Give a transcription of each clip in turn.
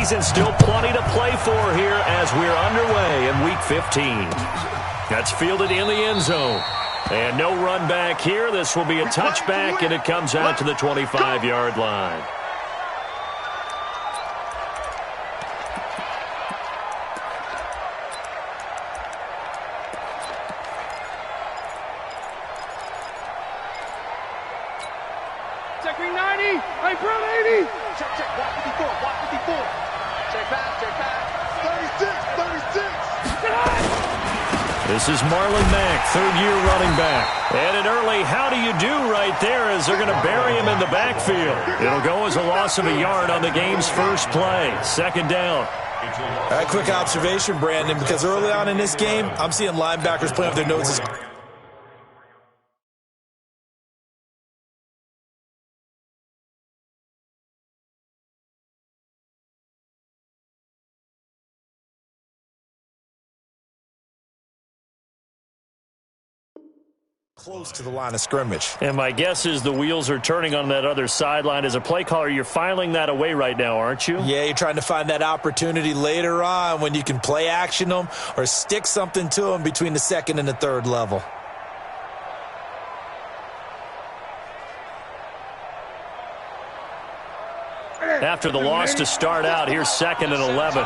season. Still plenty to play for here as we're underway in Week 15. That's fielded in the end zone. And no run back here. This will be a touchback, and it comes out to the 25-yard line. Check 90. Hey, bro, 80. Check. Watch 54. Check pass. 36. This is Marlon Mack, third-year running back. And an early how do you do right there as they're going to bury him in the backfield. It'll go as a loss of a yard on the game's first play. Second down. All right, quick observation, Brandon, because early on in this game, I'm seeing linebackers playing with their noses close to the line of scrimmage. And my guess is the wheels are turning on that other sideline. As a play caller, you're filing that away right now, aren't you? Yeah, you're trying to find that opportunity later on when you can play action them or stick something to them between the second and the third level. After the loss to start out, here's 2nd and 11.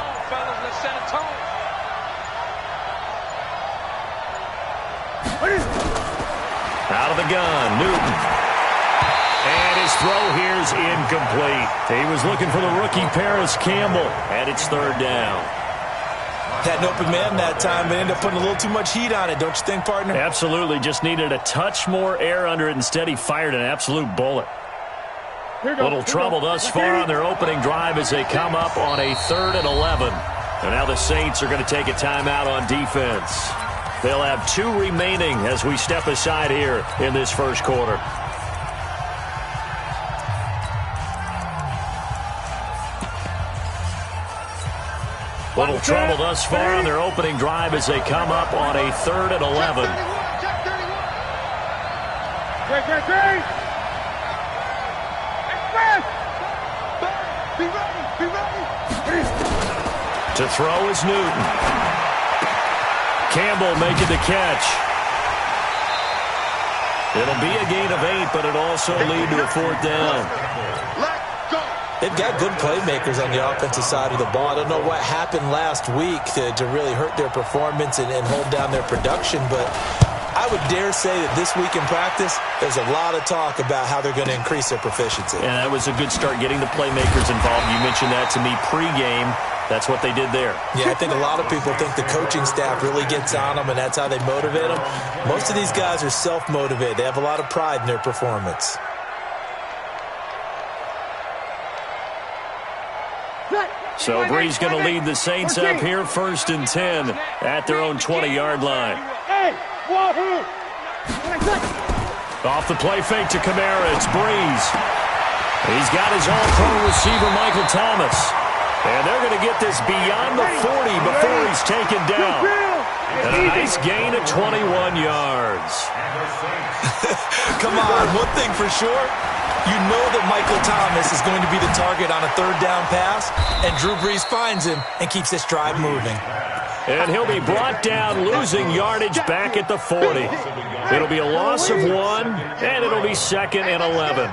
Out of the gun, Newton. And his throw here's incomplete. He was looking for the rookie Paris Campbell, and it's third down. Had an open man that time, but ended up putting a little too much heat on it, don't you think, partner? Absolutely. Just needed a touch more air under it. Instead, he fired an absolute bullet. Little trouble thus far on their opening drive as they come up on a 3rd and 11. And now the Saints are going to take a timeout on defense. They'll have 2 remaining as we step aside here in this first quarter. Little trouble thus far on their opening drive as they come up on a 3rd and 11. Great. Be ready. To throw is Newton. Campbell making the catch. It'll be a gain of 8, but it'll also lead to a 4th down. They've got good playmakers on the offensive side of the ball. I don't know what happened last week to really hurt their performance and hold down their production, but I would dare say that this week in practice, there's a lot of talk about how they're going to increase their proficiency. And that was a good start getting the playmakers involved. You mentioned that to me pregame. That's what they did there. Yeah, I think a lot of people think the coaching staff really gets on them, and that's how they motivate them. Most of these guys are self-motivated. They have a lot of pride in their performance. So Bree's going to lead the Saints up here 1st and 10 at their own 20-yard line. Off the play fake to Kamara, it's Breeze. He's got his all-pro receiver, Michael Thomas. And they're going to get this beyond the 40 before he's taken down. And a nice gain of 21 yards. Come on, one thing for sure. You know that Michael Thomas is going to be the target on a 3rd down pass, and Drew Brees finds him and keeps this drive moving. And he'll be brought down, losing yardage back at the 40. It'll be a loss of 1, and it'll be 2nd and 11.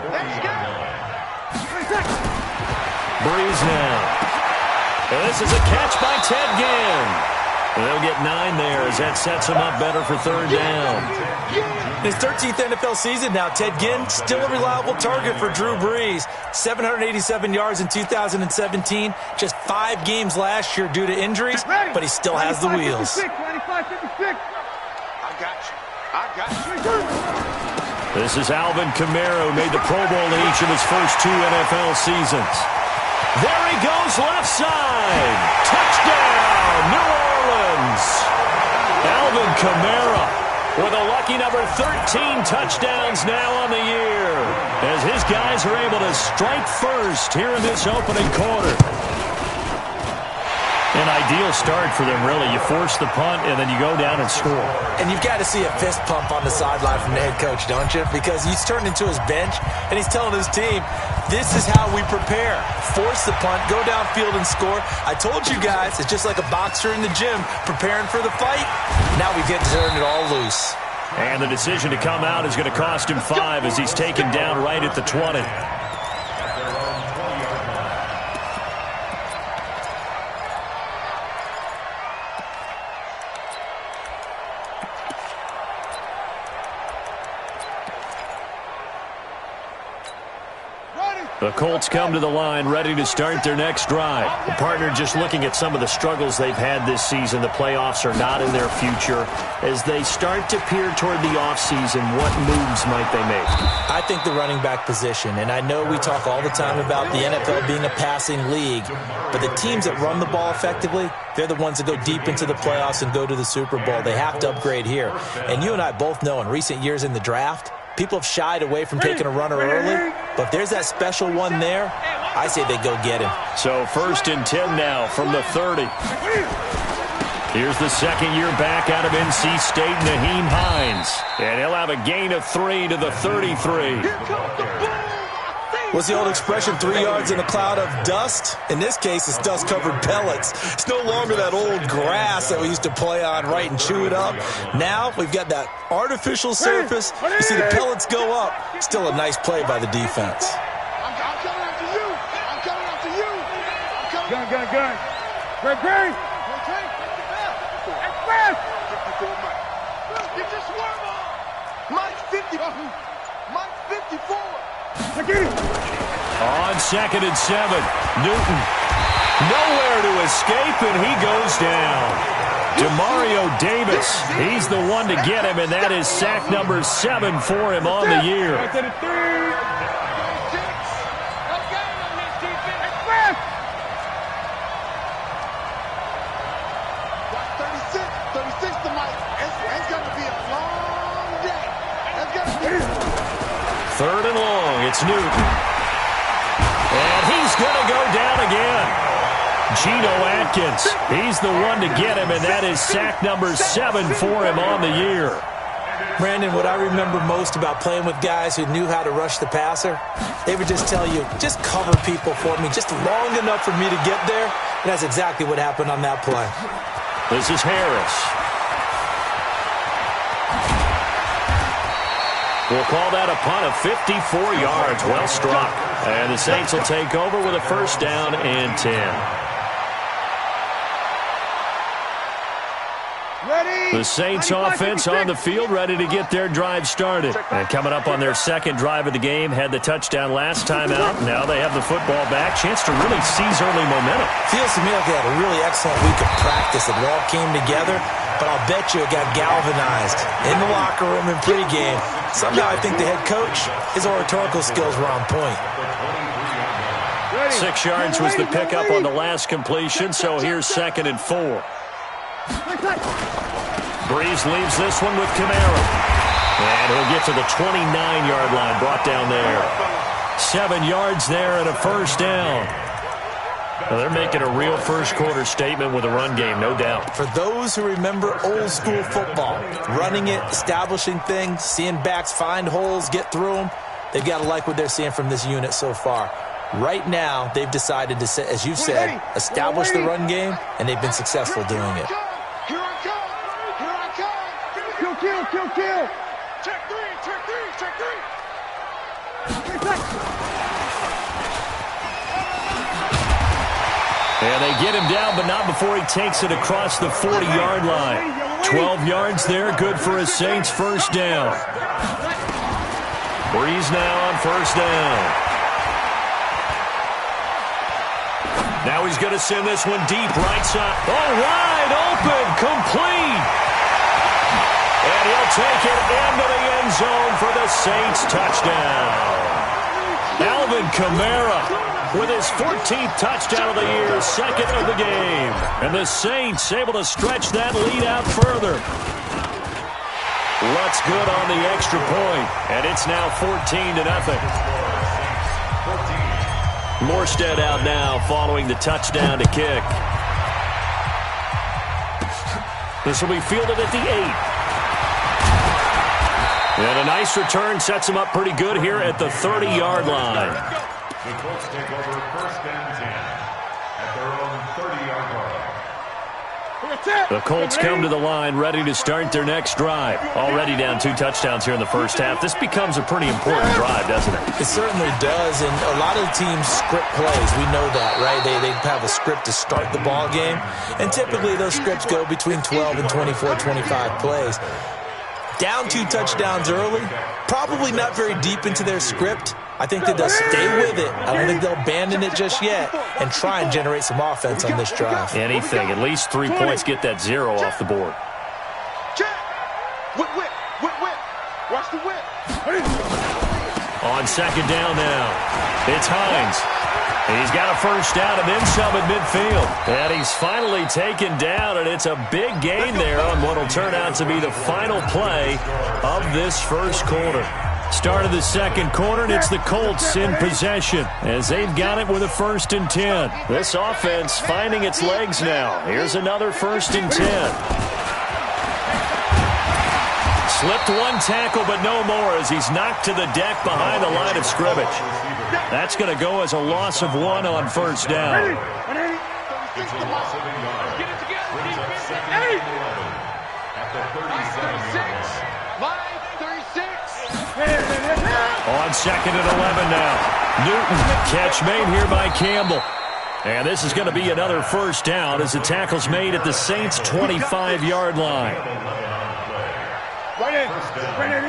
Brees now. And this is a catch by Ted Ginn. And they'll get 9 there as that sets him up better for 3rd down. His 13th NFL season now, Ted Ginn still a reliable target for Drew Brees. 787 yards in 2017, just 5 games last year due to injuries, but he still has the wheels. I got you. This is Alvin Kamara, who made the Pro Bowl in each of his first 2 NFL seasons. There he goes, left side. Touchdown, New Orleans. Alvin Kamara with a lucky number 13 touchdowns now on the year, as his guys are able to strike first here in this opening quarter. And I ideal start for them, really. You force the punt, and then you go down and score. And you've got to see a fist pump on the sideline from the head coach, don't you? Because he's turned into his bench, and he's telling his team, this is how we prepare. Force the punt, go downfield and score. I told you guys, it's just like a boxer in the gym preparing for the fight. Now we get to turn it all loose. And the decision to come out is going to cost him 5 as he's taken down right at the 20. The Colts come to the line ready to start their next drive. The partner just looking at some of the struggles they've had this season. The playoffs are not in their future. As they start to peer toward the offseason, what moves might they make? I think the running back position, and I know we talk all the time about the NFL being a passing league, but the teams that run the ball effectively, they're the ones that go deep into the playoffs and go to the Super Bowl. They have to upgrade here. And you and I both know in recent years in the draft, people have shied away from taking a runner early, but if there's that special one there, I say they go get him. So 1st and 10 now from the 30. Here's the second-year back out of NC State, Nyheim Hines. And he'll have a gain of 3 to the 33. What's the old expression, 3 yards in a cloud of dust? In this case, it's dust-covered pellets. It's no longer that old grass that we used to play on, right, and chew it up. Now we've got that artificial surface. You see the pellets go up. Still a nice play by the defense. I'm coming after you. I'm coming after you. I'm coming. Gun. Great. Express. 54, Mike. Get your swerve on. Mike 54. Mike 54. On 2nd and 7, Newton. Nowhere to escape, and he goes down. Demario Davis, he's the one to get him, and that is sack number 7 for him on the year. Third and long, it's Newton. And he's going to go down again. Geno Atkins, he's the one to get him, and that is sack number 7 for him on the year. Brandon, what I remember most about playing with guys who knew how to rush the passer, they would just tell you, just cover people for me, just long enough for me to get there. And that's exactly what happened on that play. This is Harris. We'll call that a punt of 54 yards. Well struck. And the Saints will take over with a 1st down and 10. The Saints offense on the field, ready to get their drive started. And coming up on their 2nd drive of the game, had the touchdown last time out. Now they have the football back. Chance to really seize early momentum. Feels to me like they had a really excellent week of practice. It all came together. But I'll bet you it got galvanized in the locker room in pregame. Somehow I think the head coach, his oratorical skills were on point. 6 yards was the pickup on the last completion, so here's 2nd and 4. Breeze leaves this one with Camara. And he'll get to the 29-yard line, brought down there. 7 yards there and a 1st down. Well, they're making a real first-quarter statement with a run game, no doubt. For those who remember old-school football, running it, establishing things, seeing backs find holes, get through them, they've got to like what they're seeing from this unit so far. Right now, they've decided to, as you said, establish the run game, and they've been successful doing it. Here I come. Kill. Check three. And they get him down, but not before he takes it across the 40-yard line. 12 yards there, good for a Saints 1st down. Breeze now on 1st down. Now he's going to send this one deep right side. Oh, wide open, complete. And he'll take it into the end zone for the Saints touchdown. Alvin Kamara with his 14th touchdown of the year, 2nd of the game. And the Saints able to stretch that lead out further. Lutz good on the extra point, and it's now 14-0. Morstead out now following the touchdown to kick. This will be fielded at the 8. And a nice return sets him up pretty good here at the 30-yard line. The Colts take over 1st and 10 at their own 30-yard line. The Colts come to the line ready to start their next drive. Already down 2 touchdowns here in the first half. This becomes a pretty important drive, doesn't it? It certainly does, and a lot of teams script plays. We know that, right? They have a script to start the ball game, and typically those scripts go between 12 and 24, 25 plays. Down 2 touchdowns early, probably not very deep into their script. I think that they'll stay with it. I don't think they'll abandon it just yet and try and generate some offense on this drive. Anything. At least 3 points, get that 0 off the board. Whip, whip, whip, whip. Watch the whip. On 2nd down now, it's Hines. He's got a first down and then some at midfield. And he's finally taken down, and it's a big gain there on what will turn out to be the final play of this first quarter. Start of the second quarter, and it's the Colts in possession as they've got it with a 1st and 10. This offense finding its legs now. Here's another 1st and 10. Slipped 1 tackle, but no more as he's knocked to the deck behind the line of scrimmage. That's going to go as a loss of 1 on 1st down. On 2nd and 11 now. Newton, catch made here by Campbell. And this is going to be another 1st down as the tackle's made at the Saints' 25-yard line.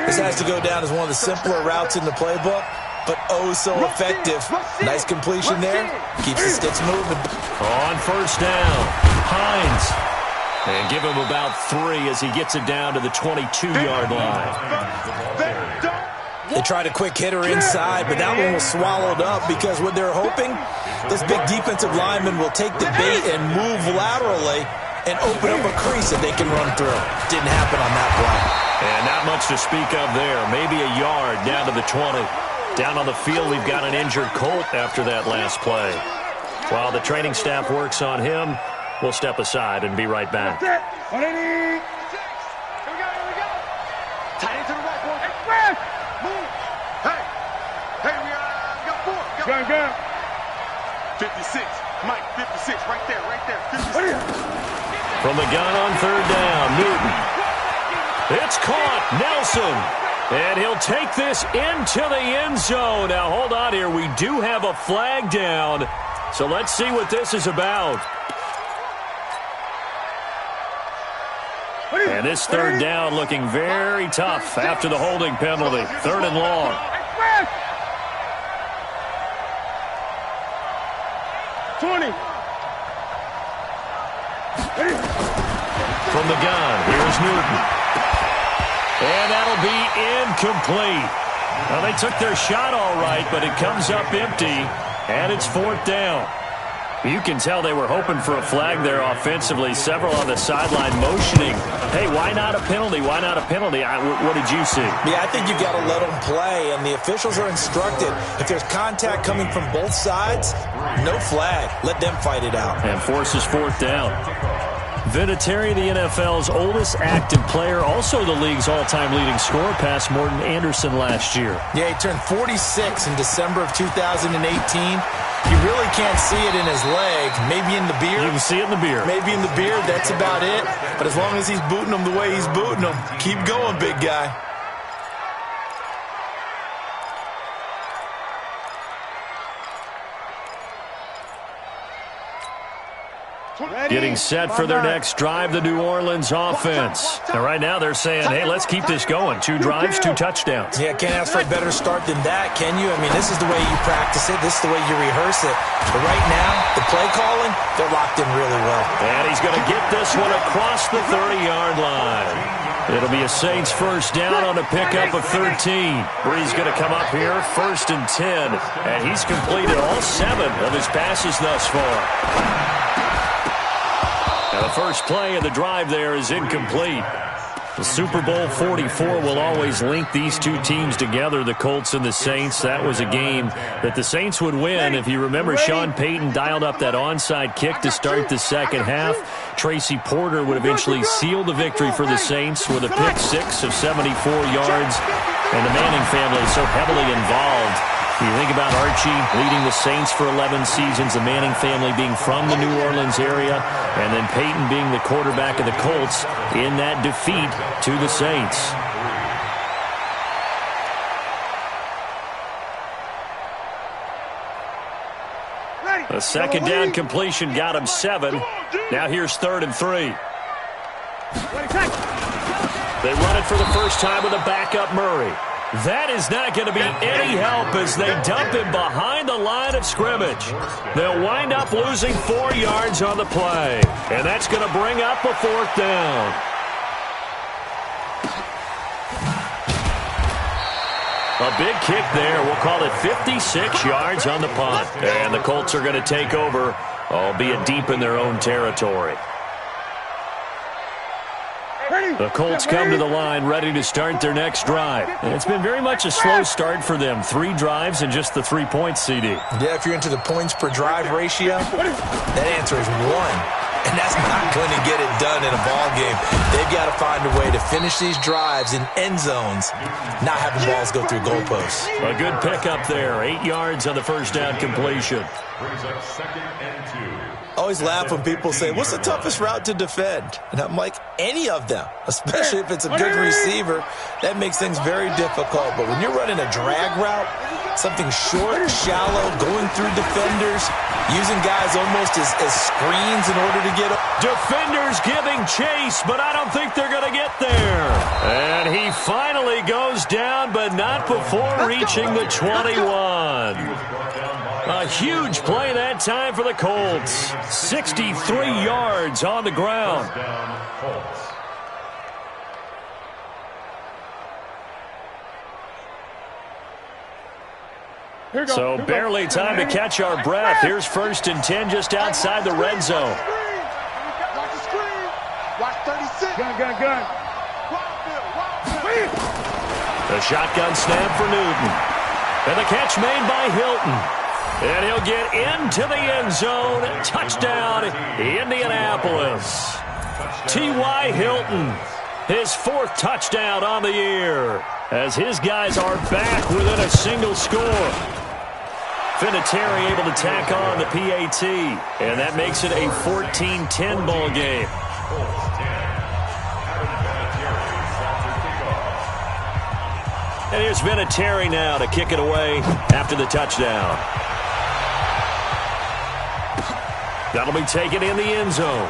This has to go down as one of the simpler routes in the playbook, but oh so effective. Nice completion there. Keeps the sticks moving. On 1st down, Hines. And give him about 3 as he gets it down to the 22-yard line. They tried a quick hitter inside, but that one was swallowed up because what they're hoping, those big defensive linemen will take the bait and move laterally and open up a crease that they can run through. Didn't happen on that play. And not much to speak of there. Maybe a yard down to the 20. Down on the field, we've got an injured Colt after that last play. While the training staff works on him, we'll step aside and be right back. Gun. 56. Mike, 56. Right there, 56. From the gun on 3rd down, Newton. It's caught, Nelson. And he'll take this into the end zone. Now, hold on here. We do have a flag down. So let's see what this is about. And this 3rd down looking very tough after the holding penalty. 3rd and long. From the gun, here's Newton. And that'll be incomplete. Well, they took their shot all right, but it comes up empty, and it's 4th down. You can tell they were hoping for a flag there offensively. Several on the sideline motioning. Hey, why not a penalty? Why not a penalty? What did you see? Yeah, I think you've got to let them play, and the officials are instructed. If there's contact coming from both sides, no flag. Let them fight it out. And forces 4th down. Vinatieri, the NFL's oldest active player, also the league's all-time leading scorer, past Morton Anderson last year. Yeah, he turned 46 in December of 2018. You really can't see it in his leg. Maybe in the beard. You can see it in the beard. Maybe in the beard. That's about it. But as long as he's booting them the way he's booting them, keep going, big guy. Getting set for their next drive, the New Orleans offense. And right now they're saying, hey, let's keep this going. 2 drives, 2 touchdowns. Yeah, can't ask for a better start than that, can you? I mean, this is the way you practice it. This is the way you rehearse it. But right now, the play calling, they're locked in really well. And he's going to get this one across the 30-yard line. It'll be a Saints 1st down on a pickup of 13. Bree's going to come up here, 1st and 10. And he's completed all 7 of his passes thus far. And the first play of the drive there is incomplete. The Super Bowl 44 will always link these two teams together, the Colts and the Saints. That was a game that the Saints would win. If you remember, Sean Payton dialed up that onside kick to start the second half. Tracy Porter would eventually seal the victory for the Saints with a pick six of 74 yards. And the Manning family so heavily involved. You think about Archie leading the Saints for 11 seasons, the Manning family being from the New Orleans area, and then Peyton being the quarterback of the Colts in that defeat to the Saints. A second down completion got him 7. Now here's 3rd and 3. They run it for the first time with a backup Murray. That is not going to be any help as they dump him behind the line of scrimmage. They'll wind up losing 4 yards on the play. And that's going to bring up a 4th down. A big kick there. We'll call it 56 yards on the punt. And the Colts are going to take over, albeit deep in their own territory. The Colts come to the line ready to start their next drive. And it's been very much a slow start for them. 3 drives and just the 3 points, CD. Yeah, if you're into the points per drive ratio, that answer is 1. And that's not going to get it done in a ball game. They've got to find a way to finish these drives in end zones, not having balls go through goalposts. A good pickup there. 8 yards on the first down completion. Brings up 2nd and 2. Always laugh when people say, what's the toughest route to defend? And I'm like, any of them, especially if it's a good receiver. That makes things very difficult. But when you're running a drag route, something short, shallow, going through defenders, using guys almost as screens in order to get up. Defenders giving chase, but I don't think they're going to get there. And he finally goes down, but not before reaching the 21. A huge play that time for the Colts. 63 yards on the ground. So barely time to catch our breath. Here's 1st and 10 just outside the red zone. Watch the screen. Watch 36. Gun. The shotgun snap for Newton. And the catch made by Hilton. And he'll get into the end zone. Touchdown, Indianapolis. T.Y. Hilton, his 4th touchdown on the year, as his guys are back within a single score. Vinatieri able to tack on the PAT, and that makes it a 14-10 ball game. And here's Vinatieri now to kick it away after the touchdown. That'll be taken in the end zone.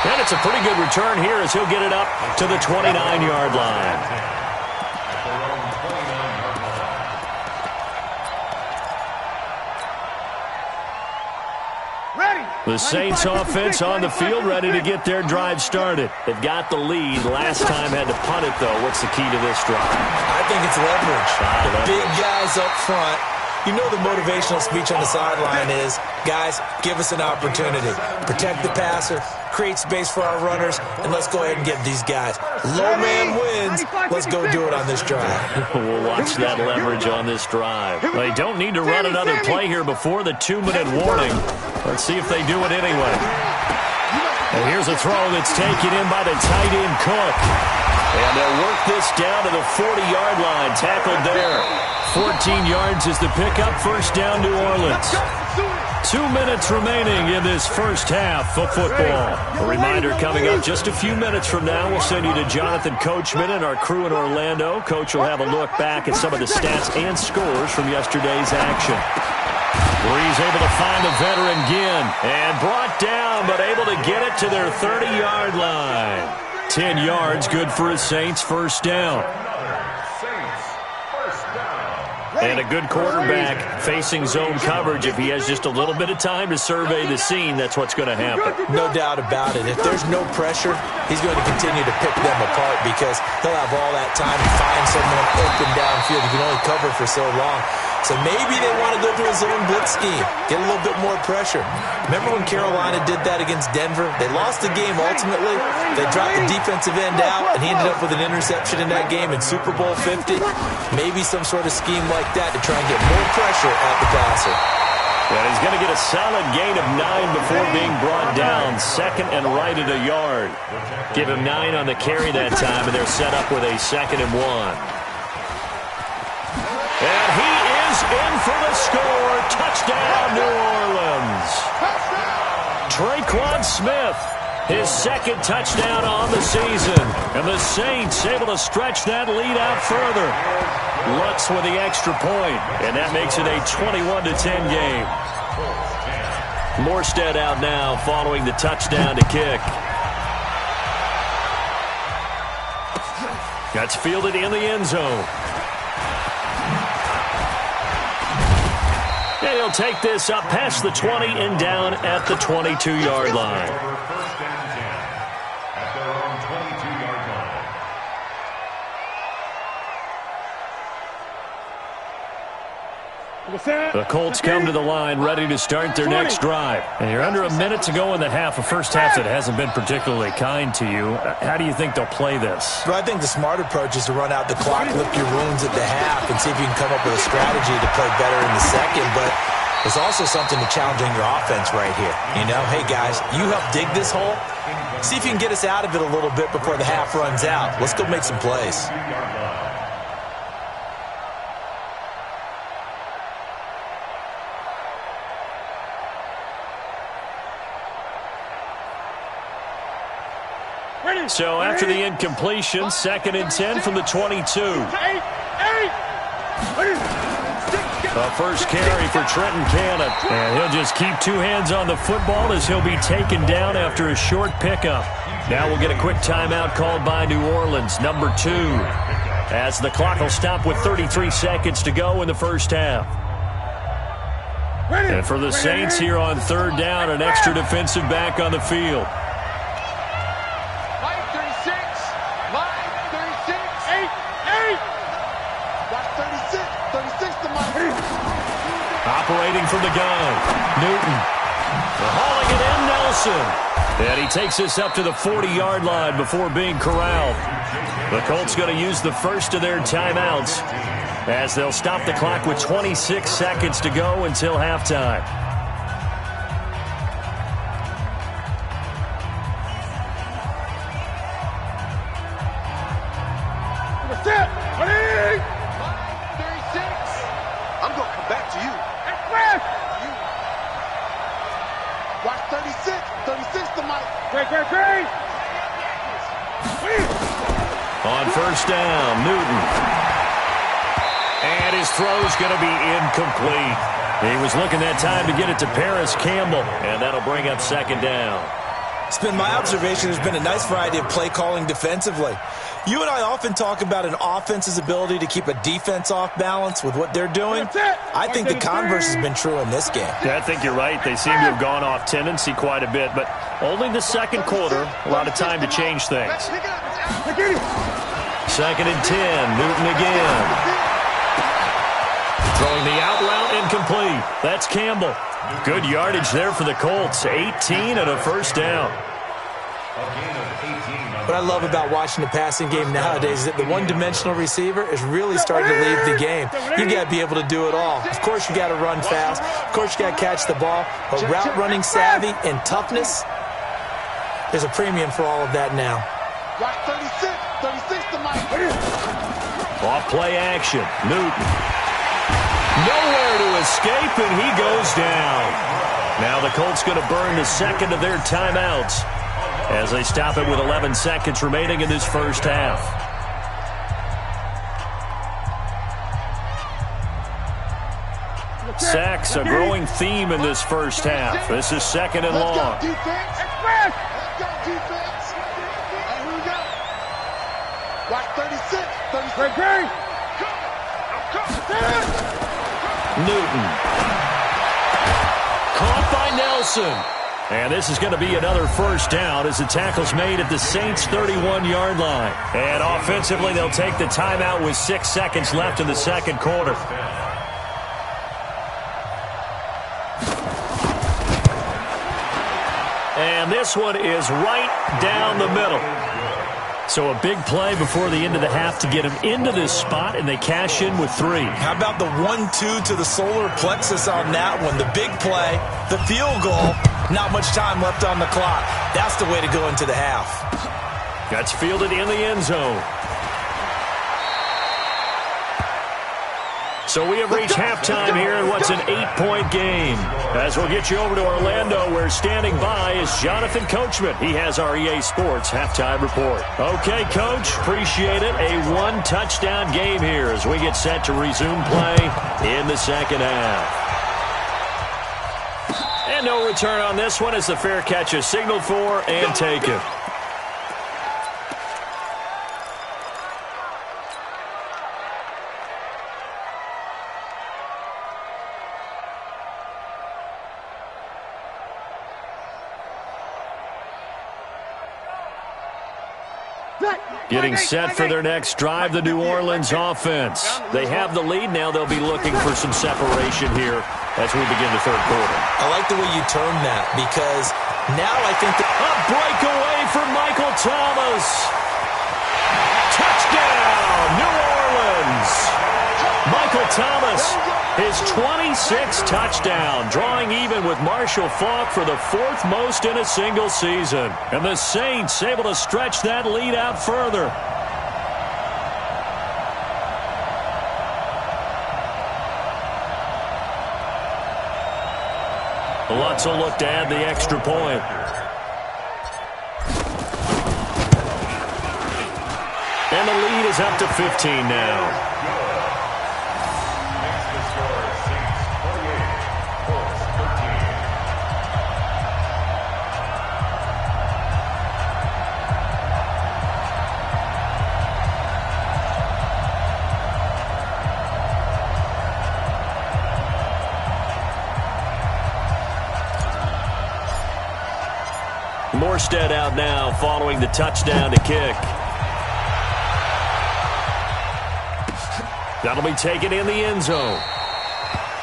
And it's a pretty good return here as he'll get it up to the 29-yard line. The Saints offense on the field ready to get their drive started. They've got the lead. Last time had to punt it, though. What's the key to this drive? I think it's leverage. The big guys up front. You know the motivational speech on the sideline is, guys, give us an opportunity. Protect the passer, create space for our runners, and let's go ahead and get these guys. Low man wins. Let's go do it on this drive. We'll watch that leverage on this drive. They don't need to run another play here before the 2-minute warning. Let's see if they do it anyway. And here's a throw that's taken in by the tight end Cook. And they'll work this down to the 40-yard line. Tackled there. 14 yards is the pickup. 1st down, New Orleans. 2 minutes remaining in this first half of football. A reminder coming up just a few minutes from now. We'll send you to Jonathan Coachman and our crew in Orlando. Coach will have a look back at some of the stats and scores from yesterday's action. Breeze able to find the veteran Ginn. And brought down, but able to get it to their 30-yard line. 10 yards, good for a Saints 1st down. And a good quarterback facing zone coverage. If he has just a little bit of time to survey the scene, that's what's going to happen. No doubt about it. If there's no pressure, he's going to continue to pick them apart because he'll have all that time to find someone open downfield. He can only cover for so long. So maybe they want to go to a zone blitz scheme, get a little bit more pressure. Remember when Carolina did that against Denver? They lost the game ultimately. They dropped the defensive end out, and he ended up with an interception in that game in Super Bowl 50. Maybe some sort of scheme like that to try and get more pressure at the passer. And he's going to get a solid gain of 9 before being brought down. Second and right at a yard. Give him 9 on the carry that time, and they're set up with a 2nd and 1. And he is in for the score. Touchdown, New Orleans. Traquan Smith, his 2nd touchdown on the season. And the Saints able to stretch that lead out further. Lutz with the extra point, and that makes it a 21-10 game. Morstead out now following the touchdown to kick. That's fielded in the end zone. And he'll take this up past the 20 and down at the 22-yard line. First and 10 at their own 22-yard line. The Colts come to the line ready to start their next drive. And you're under a minute to go in the half, a first half that hasn't been particularly kind to you. How do you think they'll play this? Well, I think the smart approach is to run out the clock, lick your wounds at the half, and see if you can come up with a strategy to play better in the second. But there's also something to challenging your offense right here. You know, hey, guys, you help dig this hole. See if you can get us out of it a little bit before the half runs out. Let's go make some plays. So after the incompletion, 2nd and 10 from the 22. A first carry for Trenton Cannon. And he'll just keep 2 hands on the football as he'll be taken down after a short pickup. Now we'll get a quick timeout called by New Orleans, number 2. As the clock will stop with 33 seconds to go in the first half. And for the Saints here on 3rd down, an extra defensive back on the field. Operating from the gun, Newton. Hauling it in, Nelson. And he takes this up to the 40-yard line before being corralled. The Colts going to use the first of their timeouts as they'll stop the clock with 26 seconds to go until halftime. I'm going to come back to you. Watch 36. 36 to Mike. Great. On first down, Newton. And his throw's going to be incomplete. He was looking that time to get it to Paris Campbell, and that'll bring up 2nd down. It's been my observation there's been a nice variety of play calling defensively. You and I often talk about an offense's ability to keep a defense off balance with what they're doing. I think the converse has been true in this game. Yeah, I think you're right. They seem to have gone off tendency quite a bit, but only the second quarter, a lot of time to change things. 2nd and 10, Newton again. Throwing the out route incomplete. That's Campbell. Good yardage there for the Colts. 18 and a first down. What I love about watching the passing game nowadays is that the one-dimensional receiver is really starting to leave the game. You got to be able to do it all. Of course, you got to run fast. Of course, you got to catch the ball. But route running savvy and toughness, there's a premium for all of that now. Watch 36 to Mike. Off play action. Newton. Nowhere to escape, and he goes down. Now the Colts going to burn the second of their timeouts as they stop it with 11 seconds remaining in this first half. Sacks, a growing theme in this first half. This is 2nd and long. Let's go, defense. Let's go, defense. And here we go. Watch 36. 36. Newton. Caught by Nelson. And this is going to be another first down as the tackle's made at the Saints' 31-yard line. And offensively, they'll take the timeout with 6 seconds left in the second quarter. And this one is right down the middle. So a big play before the end of the half to get them into this spot, and they cash in with 3. How about the 1-2 to the solar plexus on that one? The big play, the field goal, not much time left on the clock. That's the way to go into the half. That's fielded in the end zone. So we have reached halftime here in what's an 8-point game. As we'll get you over to Orlando, where standing by is Jonathan Coachman. He has our EA Sports halftime report. Okay, Coach, appreciate it. A 1-touchdown game here as we get set to resume play in the second half. And no return on this one as the fair catch is signaled for and taken. Getting set for their next drive, the New Orleans offense. They have the lead. Now they'll be looking for some separation here as we begin the third quarter. I like the way you termed that because now I think a breakaway for Michael Thomas. Touchdown, New Orleans. Michael Thomas, his 26th touchdown, drawing even with Marshall Faulk for the 4th most in a single season. And the Saints able to stretch that lead out further. Lutz will look to add the extra point. And the lead is up to 15 now. Morstead out now following the touchdown to kick. That'll be taken in the end zone.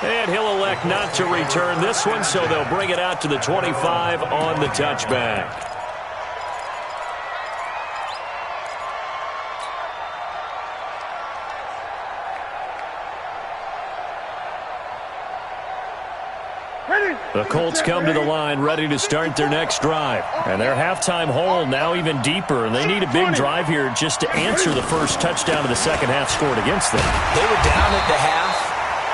And he'll elect not to return this one, so they'll bring it out to the 25 on the touchback. The Colts come to the line ready to start their next drive. And their halftime hole now even deeper. And they need a big drive here just to answer the first touchdown of the second half scored against them. They were down at the half.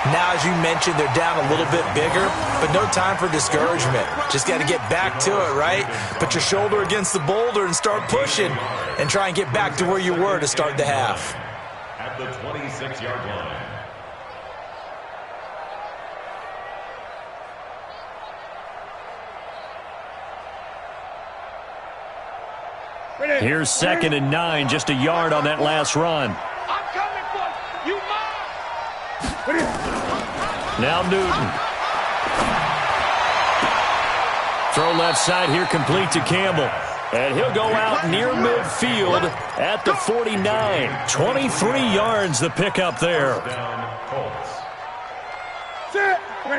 Now, as you mentioned, they're down a little bit bigger, but no time for discouragement. Just got to get back to it, right? Put your shoulder against the boulder and start pushing and try and get back to where you were to start the half. At the 26-yard line. Here's 2nd and 9, just a yard on that last run. I'm coming for you. Now Newton. Throw left side here, complete to Campbell. And he'll go out near midfield at the 49. 23 yards the pickup there.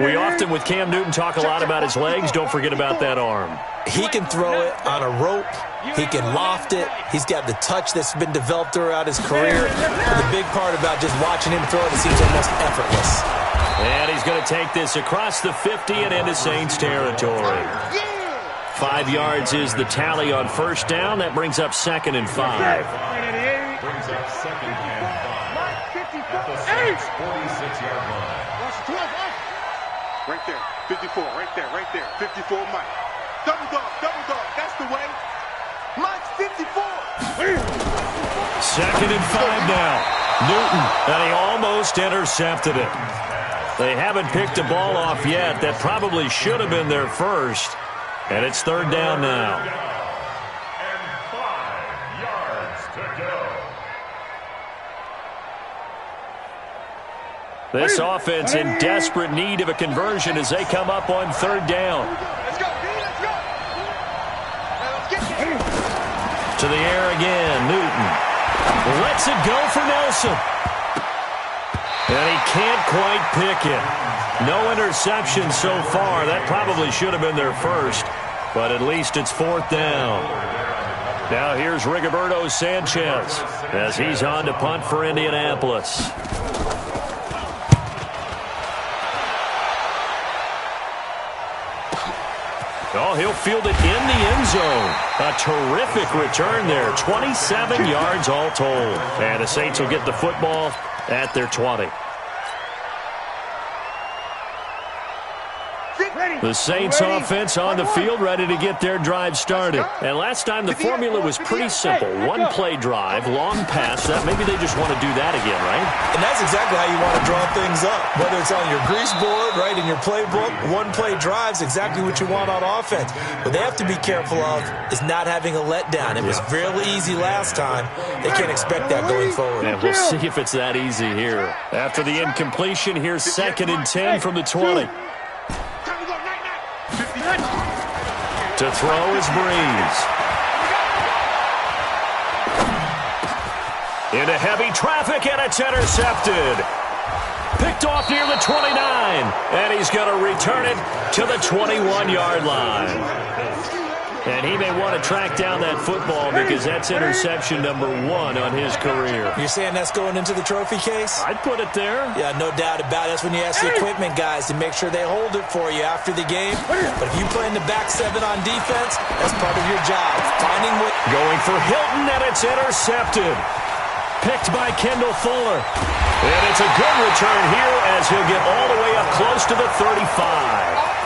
We often, with Cam Newton, talk a lot about his legs. Don't forget about that arm. He can throw it on a rope. He can loft it. He's got the touch that's been developed throughout his career. And the big part about just watching him throw it, it seems almost effortless. And he's going to take this across the 50 and into Saints territory. 5 yards is the tally on first down. That brings up 2nd and 5. Brings up 2nd and 5. At the Saints' 46-yard line. Right there, 54, right there, 54, Mike. Double dog, that's the way. Mike's 54. 2nd and 5 now. Newton, and he almost intercepted it. They haven't picked a ball off yet. That probably should have been their first. And it's 3rd down now. And 5 yards to go. This offense in desperate need of a conversion as they come up on 3rd down. Let's go, let's go. Now let's get this. To the air again, Newton. Lets it go for Nelson. And he can't quite pick it. No interception so far. That probably should have been their first. but at least it's 4th down. Now here's Rigoberto Sanchez as he's on to punt for Indianapolis. Oh, he'll field it in the end zone. A terrific return there. 27 yards all told. And the Saints will get the football at their 20. The Saints offense on the field, ready to get their drive started. And last time the formula was pretty simple. One play drive, long pass. That maybe they just want to do that again, right? And that's exactly how you want to draw things up. Whether it's on your grease board, right, in your playbook, one play drive's exactly what you want on offense. What they have to be careful of is not having a letdown. It was fairly easy last time. They can't expect that going forward. And we'll see if it's that easy here. After the incompletion, here's 2nd and 10 from the 20. To throw is Breeze. Into heavy traffic, and it's intercepted. Picked off near the 29, and he's going to return it to the 21-yard line. And he may want to track down that football because that's interception number 1 on his career. You're saying that's going into the trophy case? I'd put it there. Yeah, no doubt about it. That's when you ask the equipment guys to make sure they hold it for you after the game. But if you play in the back 7 on defense, that's part of your job. Finding what... Going for Hilton, and it's intercepted. Picked by Kendall Fuller. And it's a good return here as he'll get all the way up close to the 35.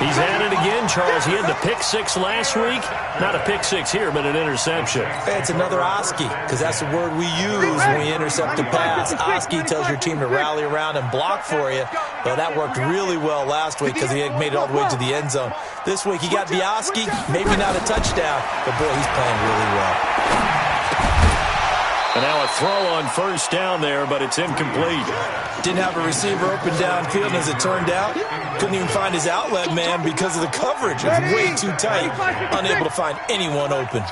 He's at it again, Charles. He had the pick 6 last week. Not a pick 6 here, but an interception. Hey, it's another Oski, because that's the word we use when we intercept a pass. Oski tells your team to rally around and block for you. But that worked really well last week because he had made it all the way to the end zone. This week he got the Oski, maybe not a touchdown, but boy, he's playing really well. And now a throw on 1st down there, but it's incomplete. Didn't have a receiver open downfield, and as it turned out, couldn't even find his outlet man because of the coverage. It's way too tight, unable to find anyone open.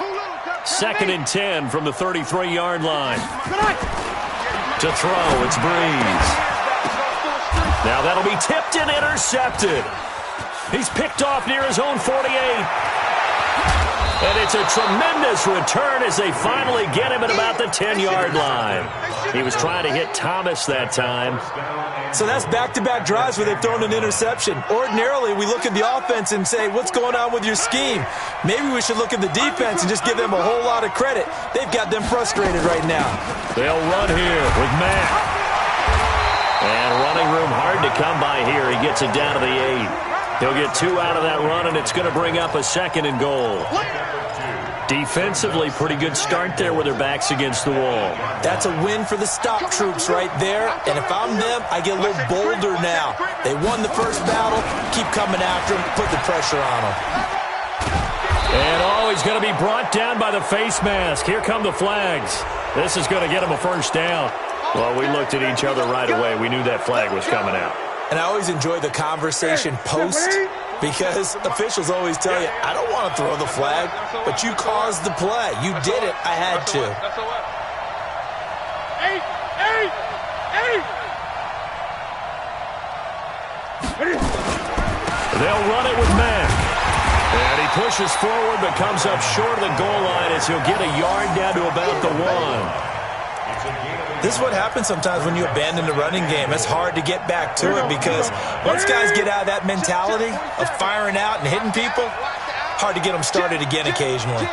2nd and 10 from the 33-yard line. To throw, it's Breeze. Now that'll be tipped and intercepted. He's picked off near his own 48. And it's a tremendous return as they finally get him at about the 10-yard line. He was trying to hit Thomas that time. So that's back-to-back drives where they've thrown an interception. Ordinarily, we look at the offense and say, what's going on with your scheme? Maybe we should look at the defense and just give them a whole lot of credit. They've got them frustrated right now. They'll run here with Matt. And running room hard to come by here. He gets it down to the 8. He'll get 2 out of that run, and it's going to bring up a 2nd and goal. Defensively, pretty good start there with their backs against the wall. That's a win for the stop troops right there. And if I'm them, I get a little bolder now. They won the first battle. Keep coming after them. Put the pressure on them. And he's going to be brought down by the face mask. Here come the flags. This is going to get him a 1st down. Well, we looked at each other right away. We knew that flag was coming out. And I always enjoy the conversation post because officials always tell you, I don't want to throw the flag, but you caused the play. You did it. I had to. They'll run it with Mack. And he pushes forward but comes up short of the goal line as he'll get a yard down to about the 1. This is what happens sometimes when you abandon the running game. It's hard to get back to it because once guys get out of that mentality of firing out and hitting people, hard to get them started again occasionally.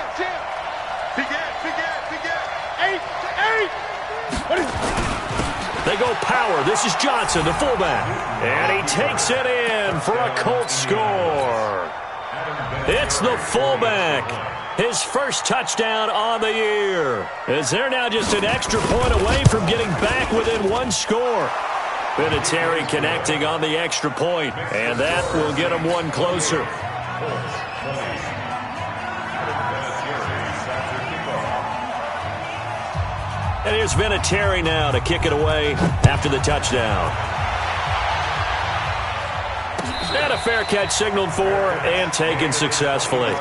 They go power. This is Johnson, the fullback. And he takes it in for a Colts score. It's the fullback. His first touchdown on the year. As they're now just an extra point away from getting back within 1 score. Vinatieri connecting on the extra point, and that will get them 1 closer. And here's Vinatieri now to kick it away after the touchdown. And a fair catch signaled for and taken successfully.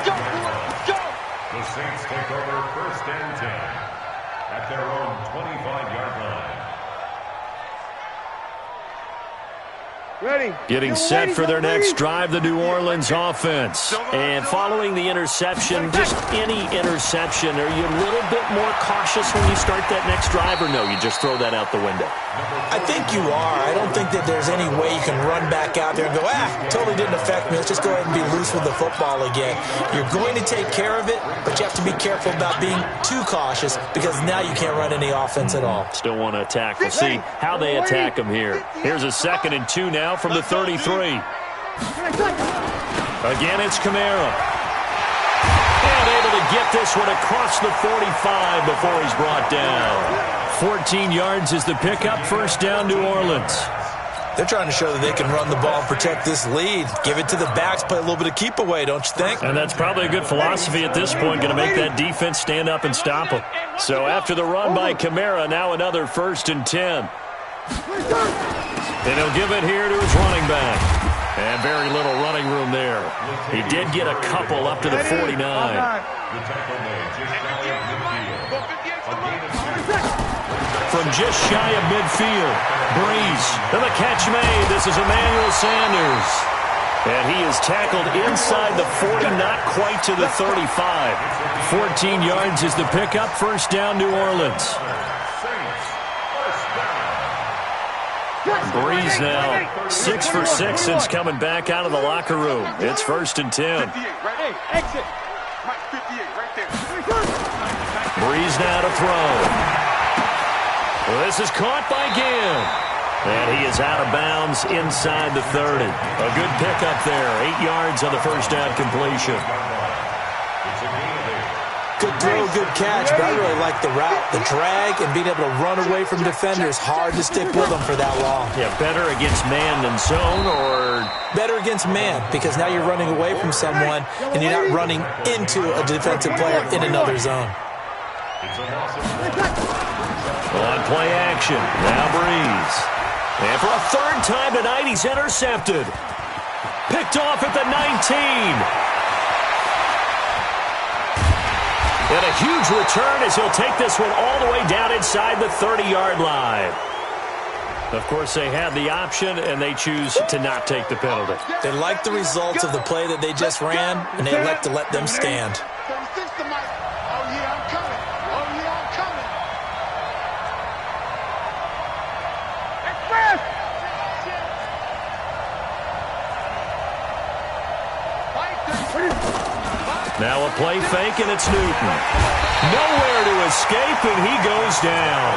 The Saints take over 1st and 10 at their own 25-yard line. Getting set for their next drive, the New Orleans offense. And following the interception, just any interception, are you a little bit more cautious when you start that next drive, or no, you just throw that out the window? I think you are. I don't think that there's any way you can run back out there and go, totally didn't affect me. Let's just go ahead and be loose with the football again. You're going to take care of it, but you have to be careful about being too cautious because now you can't run any offense at all. Still want to attack. We'll see how they attack them here. Here's a 2nd and 2 now from the 33. Again, it's Camaro. And able to get this one across the 45 before he's brought down. 14 yards is the pickup. First down, New Orleans. They're trying to show that they can run the ball and protect this lead. Give it to the backs, play a little bit of keep away, don't you think? And that's probably a good philosophy at this point, going to make that defense stand up and stop them. So after the run by Camara, now another 1st and 10. And he'll give it here to his running back. And very little running room there. He did get a couple up to the 49. From just shy of midfield, Breeze. And the catch made. This is Emmanuel Sanders. And he is tackled inside the 40, not quite to the 35. 14 yards is the pickup. First down, New Orleans. Breeze now 6 for 6 since coming back out of the locker room. It's 1st and 10. Breeze now to throw. Well, this is caught by Ginn. And he is out of bounds inside the 30. A good pickup there. 8 yards on the first down completion. Good throw, good catch, but I really like the route, the drag, and being able to run away from defenders. Hard to stick with them for that long. Yeah, better against man than zone, or? Better against man, because now you're running away from someone, and you're not running into a defensive player in another zone. On play action, now Breeze. And for a 3rd time tonight, he's intercepted. Picked off at the 19. And a huge return as he'll take this one all the way down inside the 30-yard line. Of course, they had the option, and they choose to not take the penalty. They like the results of the play that they just ran, and they elect to let them stand. Now a play fake, and it's Newton. Nowhere to escape, and he goes down.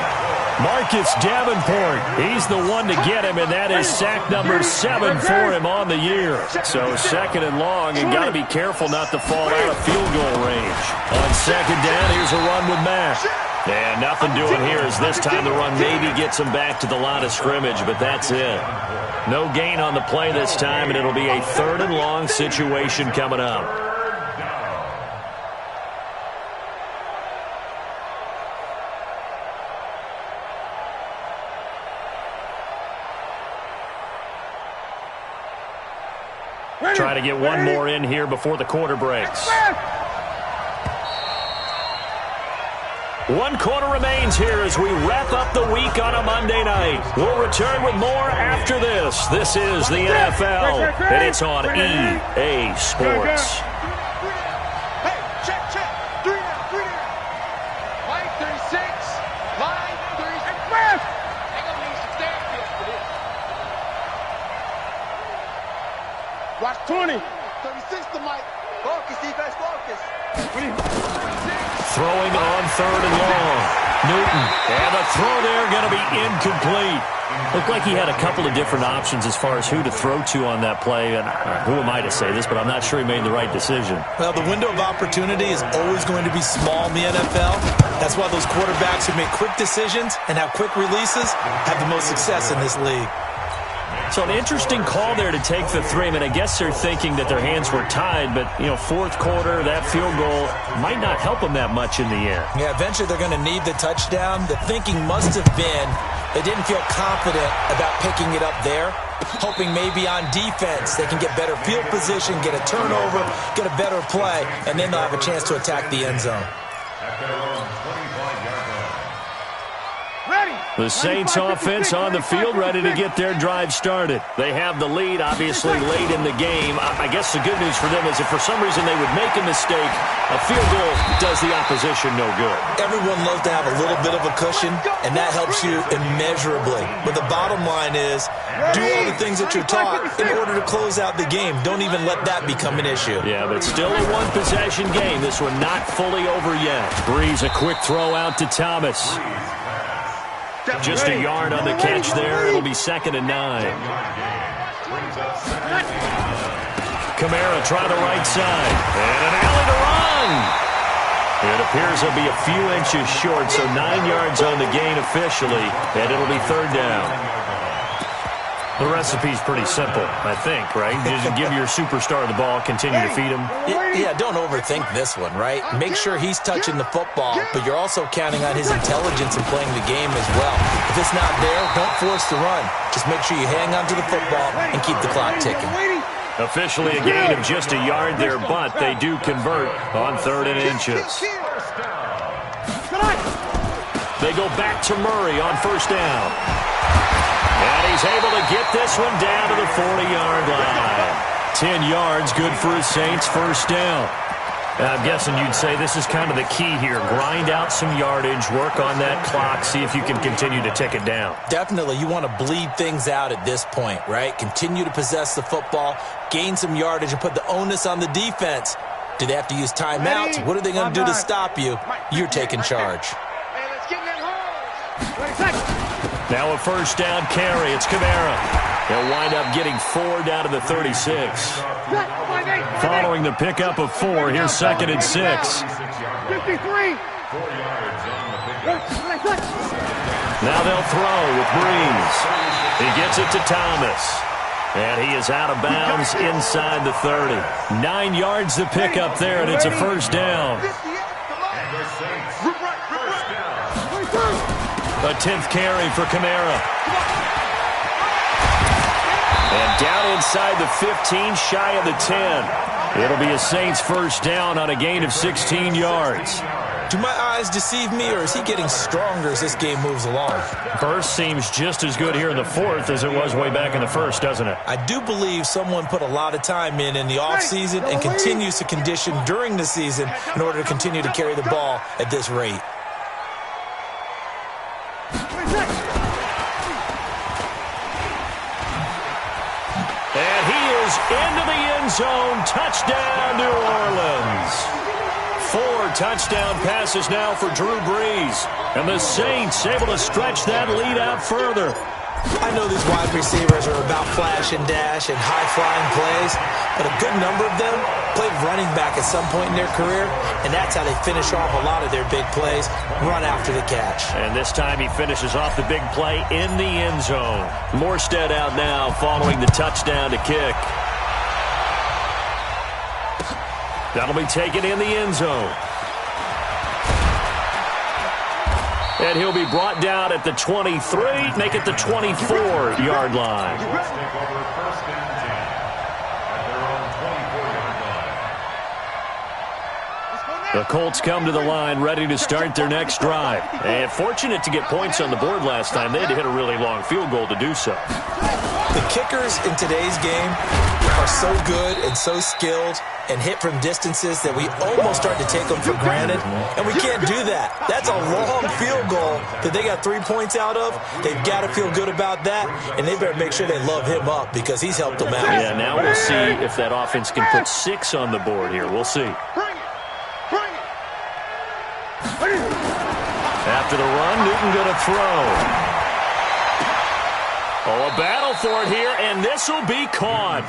Marcus Davenport, he's the one to get him, and that is sack number 7 for him on the year. So 2nd and long, and got to be careful not to fall out of field goal range. On 2nd down, here's a run with Mack. And nothing doing here as this time the run maybe gets him back to the line of scrimmage, but that's it. No gain on the play this time, and it'll be a 3rd and long situation coming up. Try to get one more in here before the quarter breaks. 1 quarter remains here as we wrap up the week on a Monday night. We'll return with more after this. This is the NFL, and it's on EA Sports. Hey, check. 3 down. Line 36. Line 36. They're going to need some therapy for this. Watch 20. 36 to Mike. Focus, defense, focus. Throwing on 3rd and long. Newton. And the throw there going to be incomplete. Looked like he had a couple of different options as far as who to throw to on that play. And who am I to say this, but I'm not sure he made the right decision. Well, the window of opportunity is always going to be small in the NFL. That's why those quarterbacks who make quick decisions and have quick releases have the most success in this league. So an interesting call there to take the 3. I mean, I guess they're thinking that their hands were tied, but, 4th quarter, that field goal might not help them that much in the end. Yeah, eventually they're going to need the touchdown. The thinking must have been they didn't feel confident about picking it up there, hoping maybe on defense they can get better field position, get a turnover, get a better play, and then they'll have a chance to attack the end zone. The Saints offense on the field, ready to get their drive started. They have the lead, obviously, late in the game. I guess the good news for them is if for some reason they would make a mistake, a field goal does the opposition no good. Everyone loves to have a little bit of a cushion, and that helps you immeasurably. But the bottom line is, do all the things that you're taught in order to close out the game. Don't even let that become an issue. Yeah, but still a one-possession game. This one not fully over yet. Breeze, a quick throw out to Thomas. Just a yard on the catch there. It'll be 2nd and 9. Kamara try the right side. And an alley to run. It appears he'll be a few inches short, so 9 yards on the gain officially, and it'll be 3rd down. The recipe's pretty simple, I think, right? Just give your superstar the ball, continue to feed him. Yeah, don't overthink this one, right? Make sure he's touching the football, but you're also counting on his intelligence in playing the game as well. If it's not there, don't force the run. Just make sure you hang on to the football and keep the clock ticking. Officially a gain of just a yard there, but they do convert on 3rd and inches. They go back to Murray on 1st down. And he's able to get this one down to the 40-yard line. 10 yards, good for his Saints, 1st down. I'm guessing you'd say this is kind of the key here. Grind out some yardage, work on that clock, see if you can continue to tick it down. Definitely. You want to bleed things out at this point, right? Continue to possess the football, gain some yardage, and put the onus on the defense. Do they have to use timeouts? What are they going to do to stop you? You're taking charge. Now a 1st down carry. It's Kamara. They'll wind up getting 4 down to the 36. Following the pickup of 4, here's 2nd and 6. 53. Now they'll throw with Breeze. He gets it to Thomas. And he is out of bounds inside the 30. 9 yards to pick up there, and it's a 1st down. A 10th carry for Kamara. And down inside the 15, shy of the 10. It'll be a Saints 1st down on a gain of 16 yards. Do my eyes deceive me, or is he getting stronger as this game moves along? Burst seems just as good here in the 4th as it was way back in the 1st, doesn't it? I do believe someone put a lot of time in the offseason and continues to condition during the season in order to continue to carry the ball at this rate. And he is into the end zone. Touchdown, New Orleans. 4 touchdown passes now for Drew Brees. And the Saints able to stretch that lead out further. I know these wide receivers are about flash and dash and high-flying plays, but a good number of them played running back at some point in their career, and that's how they finish off a lot of their big plays, run after the catch. And this time he finishes off the big play in the end zone. Morstead out now following the touchdown to kick. That'll be taken in the end zone. And he'll be brought down at the 23, make it the 24-yard line. The Colts come to the line ready to start their next drive. And fortunate to get points on the board last time. They had to hit a really long field goal to do so. The kickers in today's game are so good and so skilled and hit from distances that we almost start to take them for granted, and we can't do that. That's a long field goal that they got 3 points out of. They've got to feel good about that, and they better make sure they love him up because he's helped them out. Yeah, now we'll see if that offense can put 6 on the board here. We'll see. After the run, Newton going to throw. Oh, a battle for it here, and this will be caught.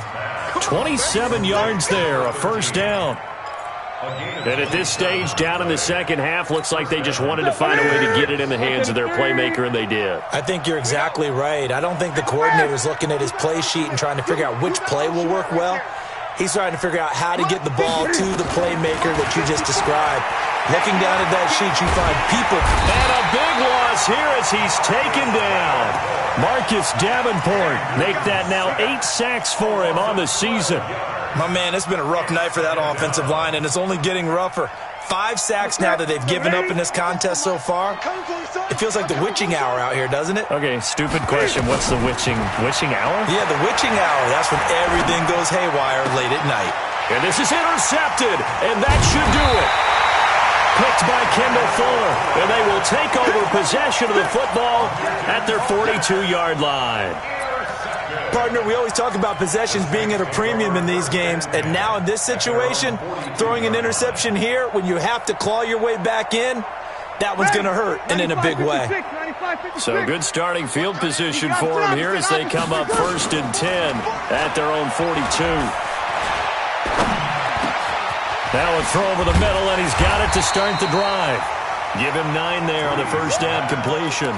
27 yards there, a 1st down. And at this stage, down in the second half, looks like they just wanted to find a way to get it in the hands of their playmaker, and they did. I think you're exactly right. I don't think the coordinator's looking at his play sheet and trying to figure out which play will work well. He's trying to figure out how to get the ball to the playmaker that you just described. Looking down at that sheet, you find people. And a big loss here as he's taken down. Marcus Davenport make that now 8 sacks for him on the season. My man, it's been a rough night for that offensive line, and it's only getting rougher. 5 sacks now that they've given up in this contest so far. It feels like the witching hour out here, doesn't it? Okay, stupid question. What's the witching hour? Yeah, the witching hour. That's when everything goes haywire late at night. And this is intercepted, and that should do it. Picked by Kendall Fuller, and they will take over possession of the football at their 42-yard line. Partner, we always talk about possessions being at a premium in these games, and now in this situation, throwing an interception here when you have to claw your way back in, that one's going to hurt, and in a big way. So good starting field position for them here as they come up 1st and 10 at their own 42. Now a throw over the middle, and he's got it to start the drive. Give him 9 there on the first down completion.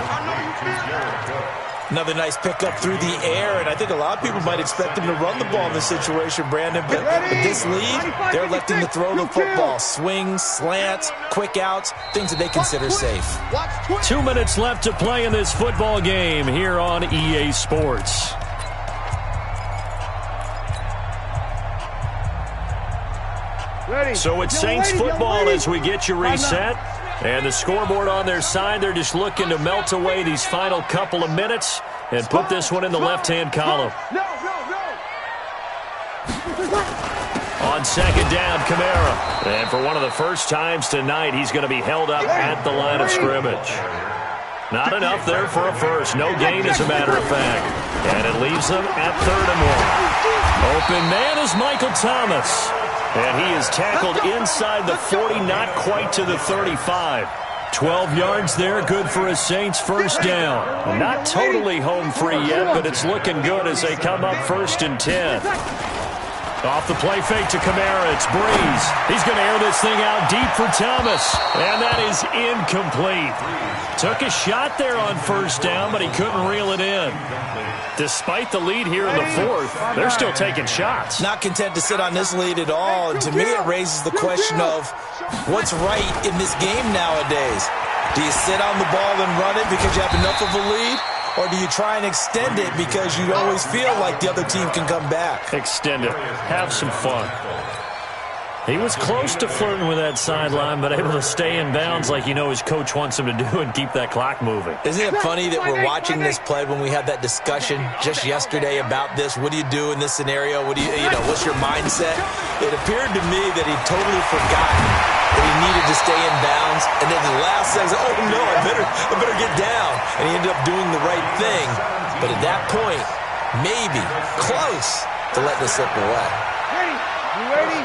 Another nice pickup through the air, and I think a lot of people might expect him to run the ball in this situation, Brandon, but with this lead, they're electing to throw the football. Swings, slants, quick outs, things that they consider safe. 2 minutes left to play in this football game here on EA Sports. So it's Saints football as we get you reset. And the scoreboard on their side, they're just looking to melt away these final couple of minutes and put this one in the left-hand column. On second down, Kamara. And for one of the first times tonight, he's going to be held up at the line of scrimmage. Not enough there for a first. No gain, as a matter of fact. And it leaves them at 3rd and 1. Open man is Michael Thomas. And he is tackled inside the 40, not quite to the 35. 12 yards there, good for a Saints first down. Not totally home free yet, but it's looking good as they come up 1st and 10. Off the play fake to Kamara, it's Breeze. He's going to air this thing out deep for Thomas. And that is incomplete. Took a shot there on first down, but he couldn't reel it in. Despite the lead here in the 4th, they're still taking shots. Not content to sit on this lead at all. And to me, it raises the question of what's right in this game nowadays. Do you sit on the ball and run it because you have enough of a lead? Or do you try and extend it because you always feel like the other team can come back? Extend it. Have some fun. He was close to flirting with that sideline, but able to stay in bounds like you know his coach wants him to do and keep that clock moving. Isn't it funny that we're watching this play when we had that discussion just yesterday about this? What do you do in this scenario? What do you know, what's your mindset? It appeared to me that he'd totally forgotten that he needed to stay in bounds, and then the last says, oh no, I better get down. And he ended up doing the right thing. But at that point, maybe close to letting it slip away. Ready? You ready?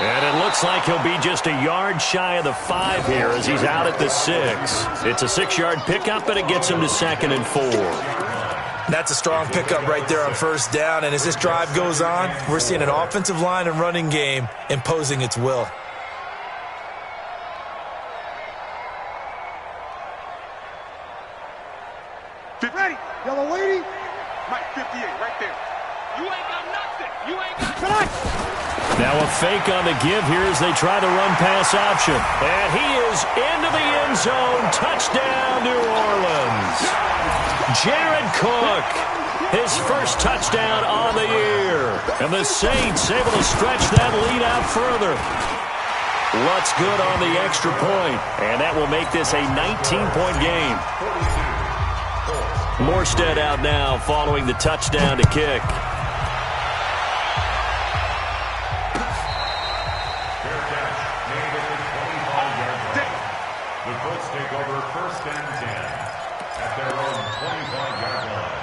And it looks like he'll be just a yard shy of the 5 here as he's out at the 6. It's a 6-yard pickup, and it gets him to 2nd and 4. That's a strong pickup right there on first down. And as this drive goes on, we're seeing an offensive line and running game imposing its will. Ready? Yellow lady? Mike 58, right there. You ain't got nothing. You ain't got nothing. Now a fake on the give here as they try the run-pass option. And he is into the end zone. Touchdown, New Orleans. Jared Cook, his first touchdown on the year. And the Saints able to stretch that lead out further. Lutz good on the extra point. And that will make this a 19-point game. Morstead out now following the touchdown to kick. The Colts take over 1st and 10 at their own 25-yard line.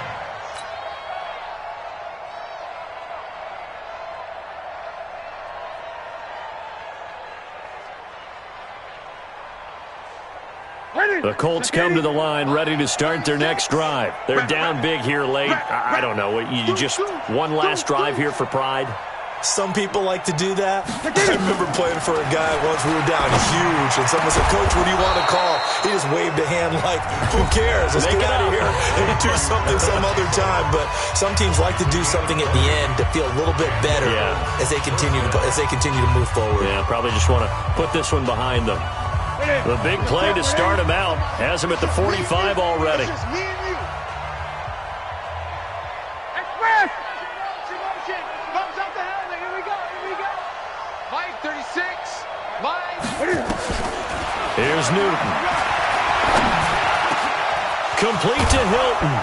The Colts come to the line ready to start their next drive. They're down big here late. I don't know. You just one last drive here for pride? Some people like to do that. I remember playing for a guy once. We were down huge, and someone said, Coach, what do you want to call? He just waved a hand like, who cares? Let's get out of here and do something some other time. But some teams like to do something at the end to feel a little bit better as they continue to move forward. Yeah, probably just want to put this one behind them. The big play to start him out has him at the 45 already. Me and you. Complete to Hilton.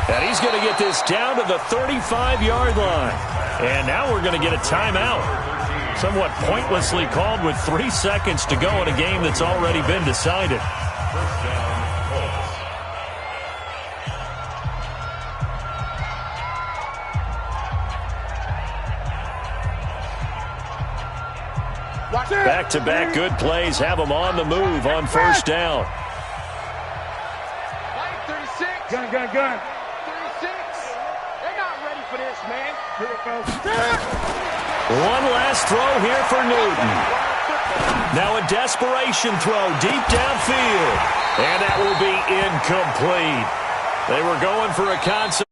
And he's going to get this down to the 35-yard line. And now we're going to get a timeout. Somewhat pointlessly called with 3 seconds to go in a game that's already been decided. First down, Colts. Back-to-back good plays have them on the move on first down. Mike, 36. Gun. 36. They're not ready for this, man. One last throw here for Newton. Now a desperation throw deep downfield. And that will be incomplete. They were going for a concept.